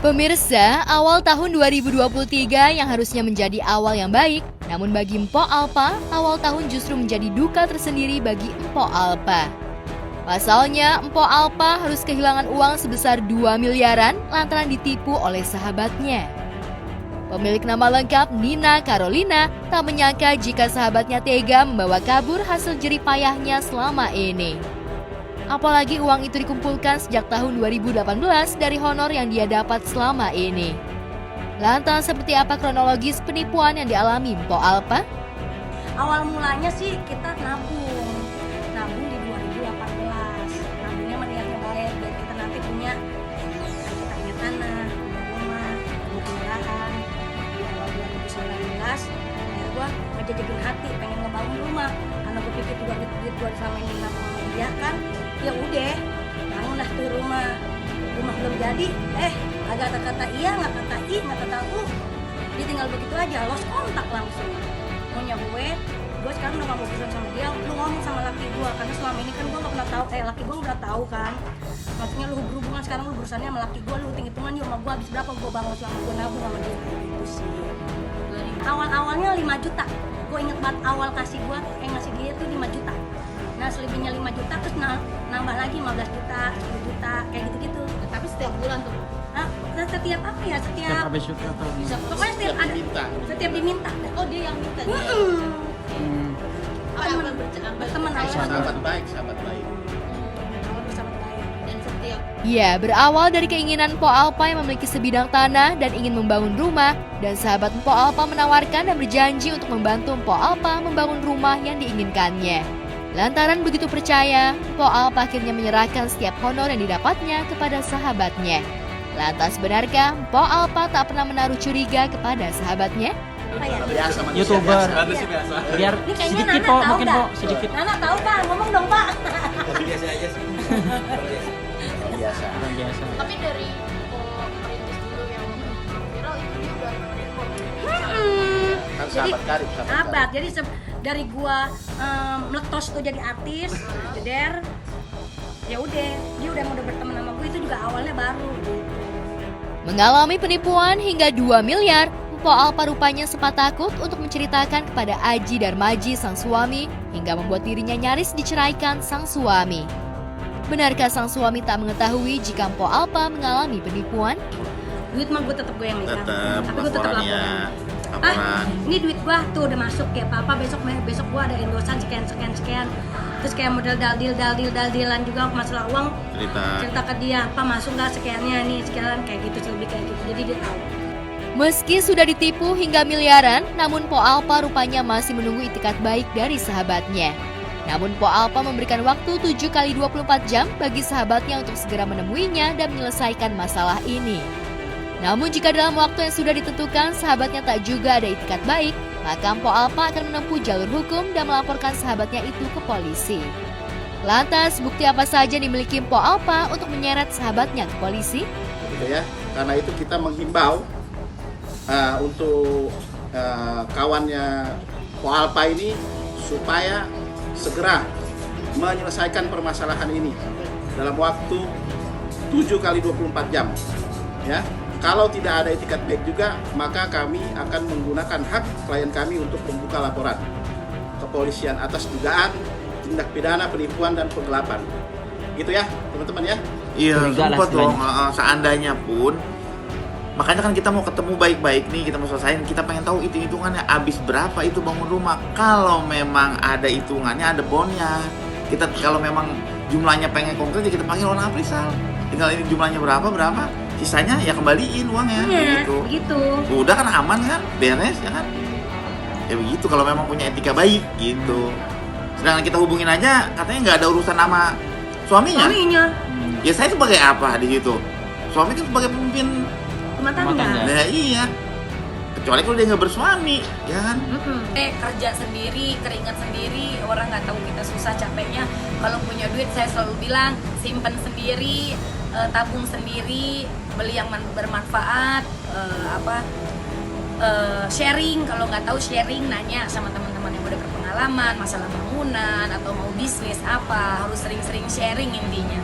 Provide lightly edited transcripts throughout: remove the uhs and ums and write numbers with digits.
Pemirsa, awal tahun 2023 yang harusnya menjadi awal yang baik, namun bagi Mpok Alpa, awal tahun justru menjadi duka tersendiri bagi Mpok Alpa. Pasalnya, Mpok Alpa harus kehilangan uang sebesar 2 miliaran lantaran ditipu oleh sahabatnya. Pemilik nama lengkap Nina Carolina tak menyangka jika sahabatnya tega membawa kabur hasil jerih payahnya selama ini. Apalagi uang itu dikumpulkan sejak tahun 2018 dari honor yang dia dapat selama ini. Lantas seperti apa kronologis penipuan yang dialami Mpok Alpa? Awal mulanya sih kita nabung di 2018. Nabungnya niatnya baik biar kita nanti punya tanah, rumah, kendaraan. Di awal 2019, gue ngejajakin hati pengen ngebangun rumah. Karena gue pikir juga duit gue selama ini nabung sama dia kan. Ya udah, bangunlah tuh rumah belum jadi, agak kata iya, nggak kata i, nggak kata u, dia tinggal begitu aja, lost kontak langsung. Maunya gue sekarang udah nggak mau berurusan sama dia, lu ngomong sama laki gue, karena selama ini kan gue nggak pernah tahu, laki gue udah tahu kan, maksudnya lu berhubungan sekarang lu berurusannya sama laki gue, lu hitung-hitungan yuk sama gue habis berapa gue bangun selama gue nabung sama dia, gitu sih. Awalnya 5 juta, gue inget banget awal ngasih dia tuh 5 juta. Nah selebihnya 5 juta terus nambah lagi 15 juta, 10 juta, kayak gitu-gitu. Tapi setiap bulan tuh? Nah, setiap apa ya? Setiap habis syukur atau Bisa, pokoknya setiap ada diminta. setiap diminta. oh dia yang minta dia? Berteman awal Sahabat baik. bersahabat baik. Dan setiap Ya, berawal dari keinginan Mpok Alpa yang memiliki sebidang tanah dan ingin membangun rumah, dan sahabat Mpok Alpa menawarkan dan berjanji untuk membantu Mpok Alpa membangun rumah yang diinginkannya. Lantaran begitu percaya, Mpok Alpa akhirnya menyerahkan setiap honor yang didapatnya kepada sahabatnya. Lantas benarkah Mpok Alpa tak pernah menaruh curiga kepada sahabatnya? Apa ya? Biasa manusia YouTuber. biasa. biar Ini kayaknya sedikit Nana kok, tahu mungkin dah. kok sedikit. Nana tahu Pak, ngomong dong Pak. Biasa aja sih. Biasa. Orang biasa. tapi dari perintis dulu yang viral itu dia udah nelfon. Kan sahabat karib, Sahabat. Jadi dari gua meletos tuh jadi artis, jeder. Ya udah, dia udah mau berteman sama gue itu juga awalnya baru gitu. Mengalami penipuan hingga 2 miliar, Mpok Alpa rupanya sempat takut untuk menceritakan kepada Aji Darmaji sang suami hingga membuat dirinya nyaris diceraikan sang suami. Benarkah sang suami tak mengetahui jika Mpok Alpa mengalami penipuan? Duit mah gue tetap gue yang megang. Tetap Tapi gue tetap laporannya. laporan. Ini duit gua tuh udah masuk ya apa besok gua ada endosan sekian. Terus kayak model daldilan juga masalah uang. Cerita ke dia apa masuk nggak sekiannya nih sekian kayak gitu lebih kayak gitu. Jadi dia tahu. Meski sudah ditipu hingga miliaran, namun Mpok Alpa rupanya masih menunggu itikat baik dari sahabatnya. Namun Mpok Alpa memberikan waktu 7 kali 24 jam bagi sahabatnya untuk segera menemuinya dan menyelesaikan masalah ini. Namun jika dalam waktu yang sudah ditentukan sahabatnya tak juga ada itikat baik, maka Mpok Alpa akan menempuh jalur hukum dan melaporkan sahabatnya itu ke polisi. Lantas, bukti apa saja dimiliki Mpok Alpa untuk menyeret sahabatnya ke polisi? Gitu ya. Karena itu kita menghimbau untuk kawannya Po Alpa ini supaya segera menyelesaikan permasalahan ini dalam waktu 7 kali 24 jam. Ya. Kalau tidak ada itikat baik juga, maka kami akan menggunakan hak klien kami untuk membuka laporan kepolisian atas dugaan tindak pidana penipuan dan penggelapan. Gitu ya, teman-teman ya. Iya, Curiga lah sempat dong. istilahnya. Seandainya pun, makanya kan kita mau ketemu baik-baik nih, kita mau selesaiin, kita pengen tahu hitungannya habis berapa itu bangun rumah. Kalau memang ada hitungannya, ada bonnya. Kita kalau memang jumlahnya pengen konkret, ya kita panggil orang aprisal. Tinggal ini jumlahnya berapa, sisanya ya kembaliin uangnya. Iya, Gitu. begitu. Udah kan aman kan, beres ya kan. Ya begitu kalau memang punya etika baik gitu. Sedangkan kita hubungin aja, katanya nggak ada urusan sama suaminya. Ya saya sebagai apa di situ? Suami kan sebagai pemimpin Rumah tangga. Rumah tangga. Nah iya. Kecuali kalau dia nggak bersuami, ya kan? Kerja sendiri, keringat sendiri, orang nggak tahu kita susah capeknya. Kalau punya duit saya selalu bilang simpen sendiri, tabung sendiri, beli yang bermanfaat, sharing. Kalau nggak tahu sharing, nanya sama teman-teman yang udah berpengalaman masalah bangunan atau mau bisnis apa, harus sering-sering sharing intinya.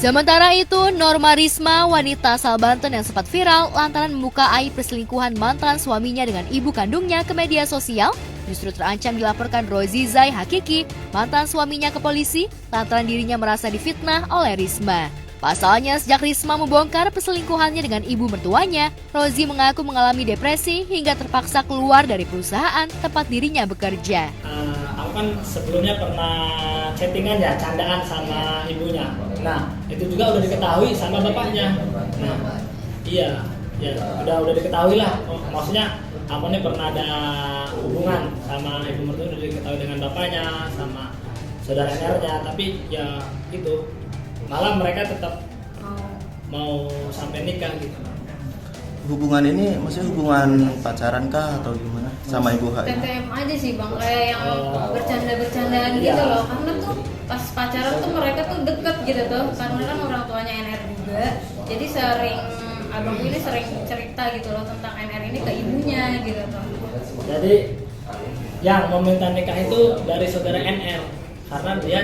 Sementara itu, Norma Risma, wanita asal Banten yang sempat viral lantaran membuka aib perselingkuhan mantan suaminya dengan ibu kandungnya ke media sosial, justru terancam dilaporkan Rozi Zai Hakiki, mantan suaminya ke polisi, lantaran dirinya merasa difitnah oleh Risma. Pasalnya, sejak Risma membongkar perselingkuhannya dengan ibu mertuanya, Rozi mengaku mengalami depresi hingga terpaksa keluar dari perusahaan tempat dirinya bekerja. Aku kan sebelumnya pernah chattingan ya, candaan sama ibunya. Nah, itu juga udah diketahui sama bapaknya. Nah, iya, ya udah diketahui lah. Maksudnya aku nih pernah ada hubungan sama ibu mertua, udah diketahui dengan bapaknya, sama saudara NR-nya. Tapi ya itu, malah mereka tetap mau sampai nikah gitu. Hubungan ini maksudnya hubungan pacaran kah atau gimana sama ibu H ini? TTM aja sih bang, kayak yang bercanda-bercandaan Iya. gitu loh. Karena tuh pas pacaran tuh mereka tuh deket gitu tuh, karena kan orang tuanya NR juga. Jadi abangku ini sering cerita gitu loh tentang NR ini ke ibunya gitu tuh. Jadi yang meminta nikah itu dari saudara NR, karena dia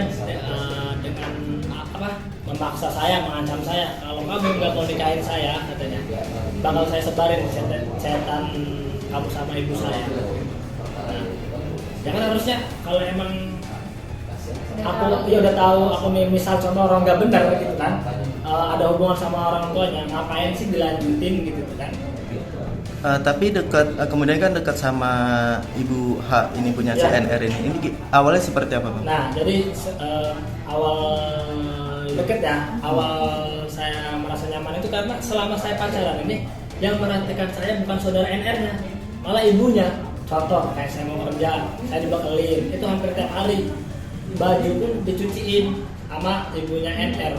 dengan memaksa saya, mengancam saya, kalau kamu nggak mau nikahin saya, katanya, bakal saya sebarin setan kamu sama ibu saya. Nah, ya kan harusnya kalau emang aku ya udah tahu, aku misal contoh orang nggak benar gitu kan, ada hubungan sama orang tuanya, ngapain sih dilanjutin gitu kan? Tapi kemudian kan dekat sama ibu H ini punya Ya. CNR ini awalnya seperti apa bang? Nah, jadi awal deket ya, awal saya merasa nyaman itu karena selama saya pacaran ini yang merhatikan saya bukan saudara NR-nya, malah ibunya. Contoh kayak saya mau kerja, saya dibekelin, itu hampir tiap hari. Baju pun dicuciin sama ibunya NR.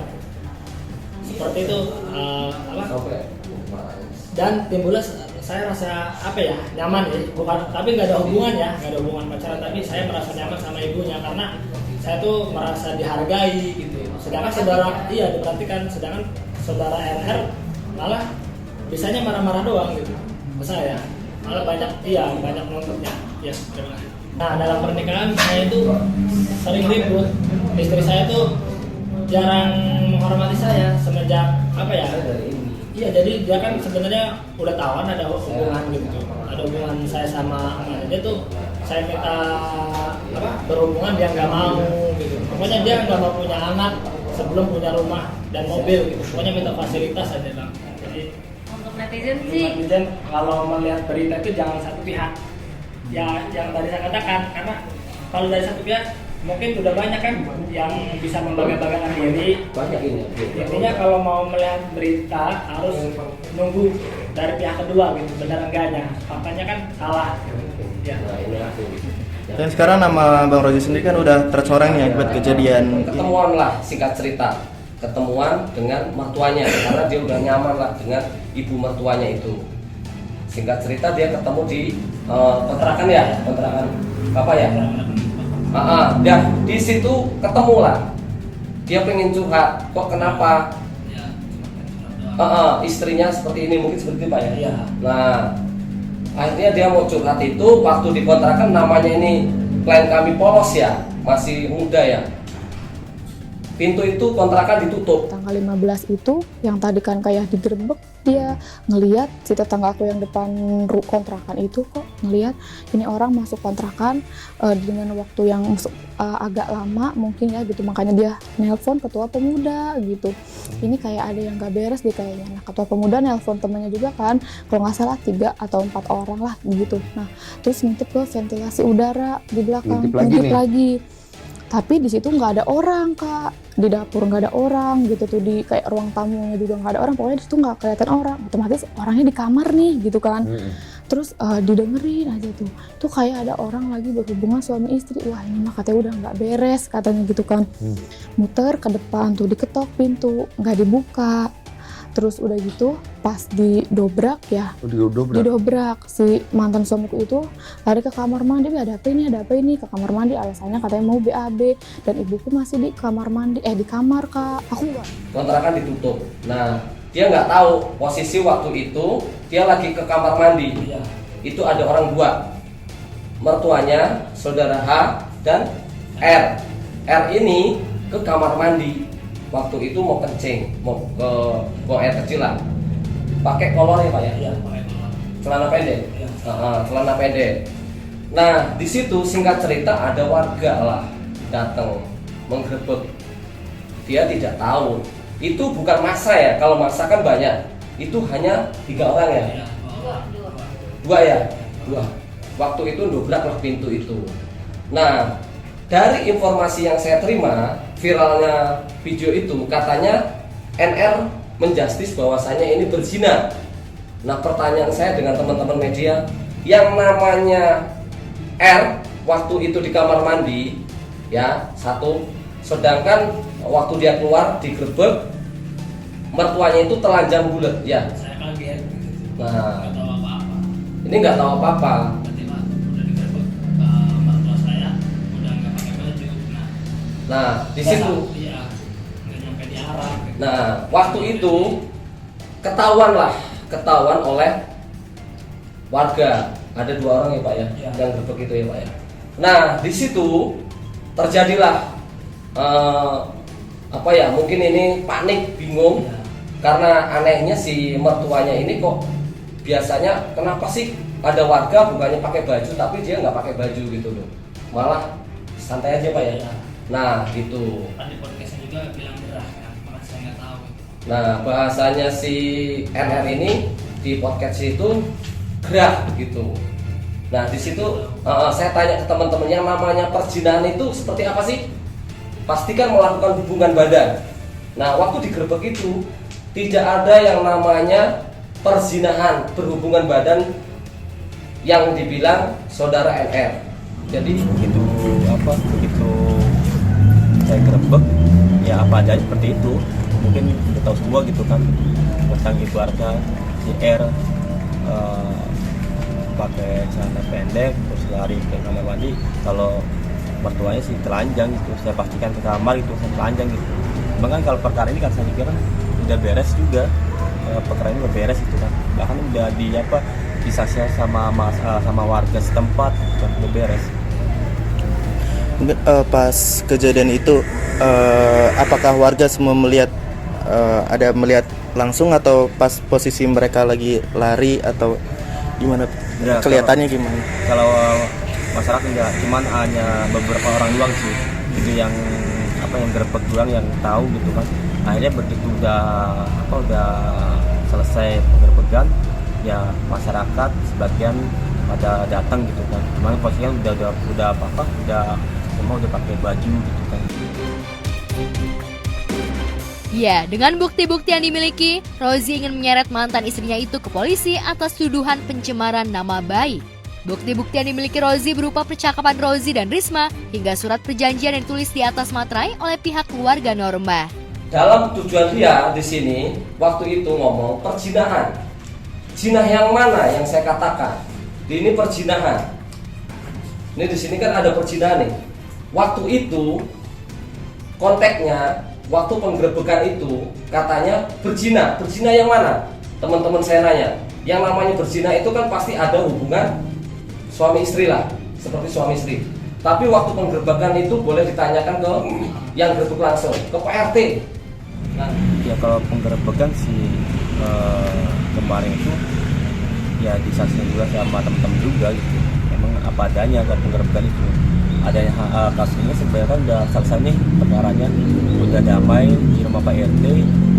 Seperti itu, dan timbulnya saya rasa nyaman ya, bukan, tapi nggak ada hubungan ya, nggak ada hubungan pacaran, tapi saya merasa nyaman sama ibunya karena saya tuh merasa dihargai gitu. Sedangkan diperhatikan, sedangkan saudara NR malah bisanya marah-marah doang gitu ke saya, malah banyak nuntutnya. Ya, terima kasih. Nah, dalam pernikahan saya itu sering ribut, istri saya tuh jarang menghormati saya semenjak Iya, jadi dia kan sebenarnya udah tahu kan ada hubungan gitu, ada hubungan saya sama emaknya. Dia tuh saya minta berhubungan, dia nggak mau gitu. Pokoknya dia nggak mau punya anak sebelum punya rumah dan mobil gitu. Pokoknya minta fasilitas aja bang. Jadi Untuk netizen kalau melihat berita itu jangan satu pihak. Ya, yang tadi saya katakan, karena kalau dari satu pihak mungkin udah banyak kan yang bisa membangga-banggakan diri. Banyak ini. Intinya kalau mau melihat berita harus nunggu dari pihak kedua gitu, benar enggaknya. Faktanya kan salah. Ya. Dan sekarang nama Bang Rozi sendiri kan udah tercoreng nih akibat kejadian. Ketemuan lah, singkat cerita. Ketemuan dengan mertuanya karena dia udah nyaman lah dengan ibu mertuanya itu. Singkat cerita dia ketemu di kontrakan apa ya? Dia di situ ketemu lah. Dia pengen curhat, kok kenapa? Istrinya seperti ini, mungkin seperti itu Pak ya. Iya. Nah, akhirnya dia mau curhat itu waktu di kontrakan, namanya ini klien kami polos ya, masih muda ya. Pintu itu kontrakan ditutup. Tanggal 15 itu yang tadi kan kayak digerebek, dia ngelihat si tetangga aku yang depan kontrakan itu kok ngelihat ini orang masuk kontrakan dengan waktu yang agak lama mungkin ya gitu, makanya dia nelpon ketua pemuda gitu. Ini kayak ada yang gak beres deh kayaknya. Nah, ketua pemuda nelpon temannya juga kan, kalau nggak salah 3 atau 4 orang lah gitu. Nah, terus ngintip ke ventilasi udara di belakang, ngintip lagi. Tapi di situ nggak ada orang Kak, di dapur nggak ada orang gitu tuh, di kayak ruang tamunya juga nggak ada orang, pokoknya di situ nggak kelihatan orang, otomatis orangnya di kamar nih gitu kan. Terus didengerin aja tuh kayak ada orang lagi berhubungan suami istri, wah ini mah katanya udah nggak beres katanya gitu kan. Muter ke depan tuh, diketok pintu nggak dibuka. Terus udah gitu pas didobrak ya, didobrak si mantan suamiku itu lari ke kamar mandi, ada apa ini ke kamar mandi, alasannya katanya mau BAB dan ibuku masih di kamar mandi, di kamar Kak, aku enggak. Kontrakan ditutup. Nah, dia nggak tahu posisi waktu itu dia lagi ke kamar mandi. Itu ada orang 2, mertuanya, saudara H dan R. R ini ke kamar mandi. waktu itu mau kencing, mau ke buang air kecil lah, pakai kolor ya Pak ya? Iya, pakai kolor. Celana pendek. Iya. Celana pendek. Nah di situ singkat cerita ada warga lah datang menggerebek. Dia tidak tahu itu bukan massa ya. Kalau massa kan banyak. Itu hanya 3 orang ya. Iya, Dua ya. Dua. Waktu itu dobraklah pintu itu. Nah dari informasi yang saya terima viralnya video itu katanya NR menjustis bahwasanya ini berzina. Nah pertanyaan saya dengan teman-teman media, yang namanya R waktu itu di kamar mandi ya satu, sedangkan waktu dia keluar digerebek mertuanya itu telanjang bulat ya. Saya kaget. Nah Nggak tahu apa-apa. ini nggak tahu apa-apa. Tiba-tiba udah digerebek, mertua saya udah nggak pakai baju. Nah di situ, Iya, nggak nyampe di arah. nah waktu itu ketahuan oleh warga. Ada 2 orang ya Pak ya, Iya. yang gerebek itu ya Pak ya. Nah di situ terjadilah apa ya, mungkin ini panik, bingung. Iya. Karena anehnya si mertuanya ini kok biasanya kenapa sih ada warga bukannya pakai baju tapi dia nggak pakai baju gitu loh, malah santai aja Pak ya. Iya. Nah gitu. Kan di podcastnya juga bilang gerah kan, makanya saya nggak tahu. Nah bahasanya si NR ini di podcast itu gerah gitu. Nah di situ saya tanya ke teman-teman, yang namanya perzinahan itu seperti apa sih? Pastikan melakukan hubungan badan. Nah waktu digerebek itu tidak ada yang namanya perzinahan, berhubungan badan yang dibilang saudara NR. Jadi begitu saya gerebek ya apa adanya seperti itu. Mungkin kita tahu semua gitu kan tentang ibaratnya si R pakai celana pendek terus lari ke kamar mandi. Kalau mertuanya sih telanjang gitu, saya pastikan ke kamar itu saya telanjang gitu. Bahkan kalau perkara ini kan saya kira udah beres juga, perkara ini udah beres gitu kan, bahkan udah disaksi sama warga setempat kan, udah beres. Pas kejadian itu apakah warga semua melihat melihat langsung atau pas posisi mereka lagi lari atau gimana? Ya, kelihatannya gimana? Kalau masyarakat enggak, cuman hanya beberapa orang doang sih itu yang gerebek doang yang tahu gitu kan. Akhirnya begitu udah selesai penggerbekan ya masyarakat sebagian pada datang gitu kan. Cuman posisinya udah semua udah pakai baju gitu kan. Ya, dengan bukti-bukti yang dimiliki, Rozi ingin menyeret mantan istrinya itu ke polisi atas tuduhan pencemaran nama baik. Bukti-bukti yang dimiliki Rozi berupa percakapan Rozi dan Risma hingga surat perjanjian yang ditulis di atas materai oleh pihak keluarga Norma. Dalam tujuan dia di sini waktu itu ngomong perzinahan. Zina yang mana yang saya katakan? Ini perzinahan. Ini di sini kan ada perzinahan nih. Waktu itu konteksnya waktu penggerebekan itu katanya berzina. Berzina yang mana? Teman-teman saya nanya. Yang namanya berzina itu kan pasti ada hubungan suami istri lah, seperti suami istri. Tapi waktu penggerebekan itu boleh ditanyakan ke yang gerebek langsung, ke Pak RT. Nah, ya kalau penggerebekan sih kemarin itu ya disaksikan juga sama teman-teman juga gitu. Emang apa adanya kalau penggerebekan itu. Adanya kasusnya sebenarnya kan udah selesai nih perkaranya, udah damai di rumah Pak RT,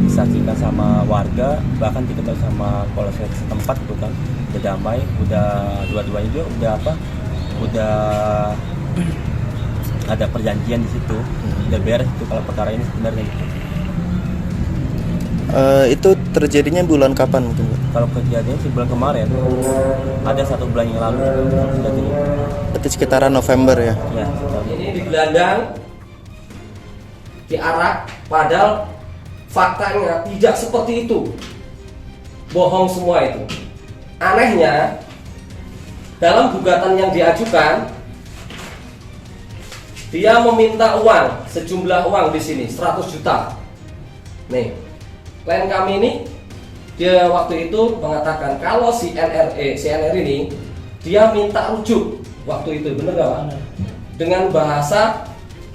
disaksikan sama warga, bahkan diketahui sama polsek setempat gitu kan, udah damai, udah dua-duanya juga udah ada perjanjian di situ, udah beres itu kalau perkara ini sebenarnya gitu. Itu terjadinya bulan kapan mungkin? Kalau kejadiannya sih bulan kemarin, ada 1 bulan yang lalu kejadiannya. Berarti sekitaran November ya? Ya, Ini digelandang, diarak, padahal faktanya tidak seperti itu. Bohong semua itu. Anehnya, dalam gugatan yang diajukan, dia meminta uang, sejumlah uang di sini 100 juta. Nih, klien kami ini dia waktu itu mengatakan kalau si NR ini dia minta rujuk waktu itu, bener gak Pak? Dengan bahasa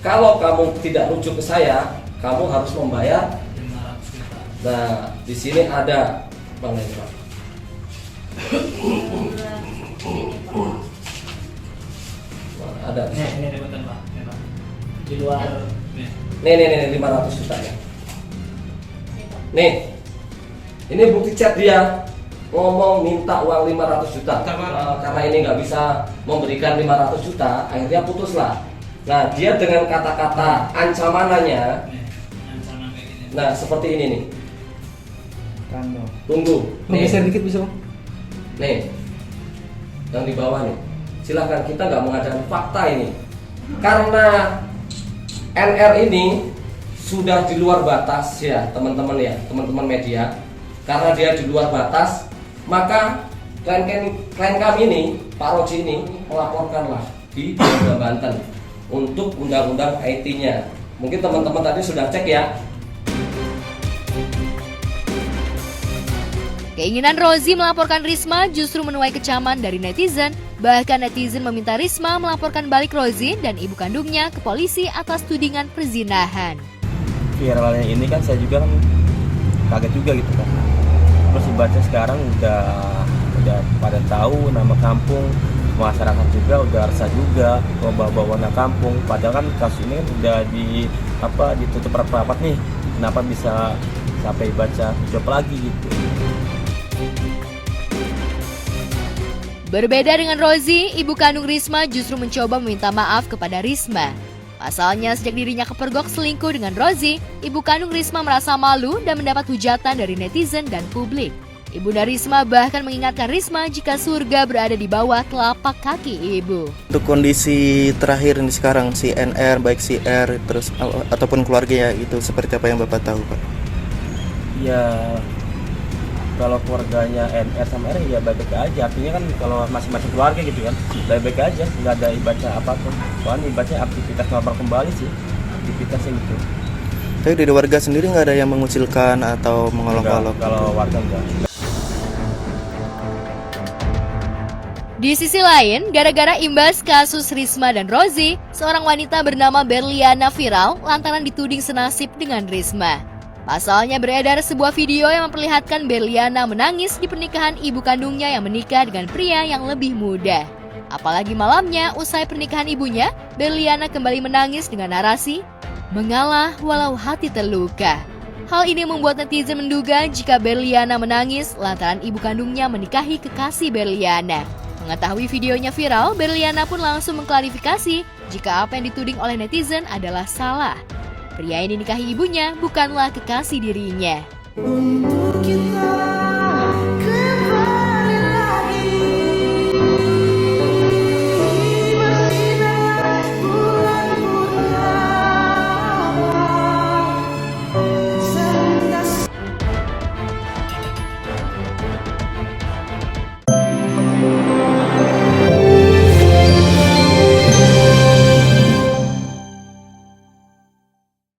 kalau kamu tidak rujuk ke saya, kamu harus membayar. Nah, di sini ada Bang Leni, Pak. Ada. Ini rebutan Pak. Di luar. Nih 500 juta ya. Nih, ini bukti chat dia ngomong minta uang 500 juta. Karena ini nggak bisa memberikan 500 juta, akhirnya putuslah. Nah, dia dengan kata-kata ancamanannya, nah seperti ini nih. Tunggu. Geser dikit bisa Bang? Nih, yang di bawah nih. Silahkan, kita nggak mengadakan fakta ini. Karena NR ini sudah di luar batas ya teman-teman media. Karena dia di luar batas, maka klien kami ini, Pak Roji ini melaporkanlah di Polda Banten untuk undang-undang IT-nya. Mungkin teman-teman tadi sudah cek ya. Keinginan Rozi melaporkan Risma justru menuai kecaman dari netizen. Bahkan netizen meminta Risma melaporkan balik Rozi dan ibu kandungnya ke polisi atas tudingan perzinahan. Viralnya ini kan saya juga kan kaget juga gitu kan. Terus dibaca sekarang udah pada tahu nama kampung, masyarakat juga udah resah juga bawa nama kampung. Padahal kan kasus ini kan udah ditutup rapat nih. Kenapa bisa sampai baca job lagi gitu? Berbeda dengan Rozi, ibu kandung Risma justru mencoba meminta maaf kepada Risma. Pasalnya sejak dirinya kepergok selingkuh dengan Rozi, ibu kandung Risma merasa malu dan mendapat hujatan dari netizen dan publik. Ibunda Risma bahkan mengingatkan Risma jika surga berada di bawah telapak kaki ibu. Untuk kondisi terakhir ini sekarang si NR, baik si R terus ataupun keluarganya itu seperti apa yang Bapak tahu, Pak? Ya kalau keluarganya NR sama R ya baik-baik aja, artinya kan kalau masing-masing keluarga gitu kan baik-baik aja, nggak ada ibadah apapun. Soalnya ibadahnya aktivitas normal kembali sih, aktivitasnya gitu. Tapi dari warga sendiri nggak ada yang mengucilkan atau mengolok-olok? Kalau warga enggak. Di sisi lain, gara-gara imbas kasus Risma dan Rozi, seorang wanita bernama Berliana viral lantaran dituding senasib dengan Risma. Pasalnya beredar sebuah video yang memperlihatkan Berliana menangis di pernikahan ibu kandungnya yang menikah dengan pria yang lebih muda. Apalagi malamnya, usai pernikahan ibunya, Berliana kembali menangis dengan narasi, "Mengalah walau hati terluka." Hal ini membuat netizen menduga jika Berliana menangis lantaran ibu kandungnya menikahi kekasih Berliana. Mengetahui videonya viral, Berliana pun langsung mengklarifikasi jika apa yang dituding oleh netizen adalah salah. Pria yang dinikahi ibunya bukanlah kekasih dirinya.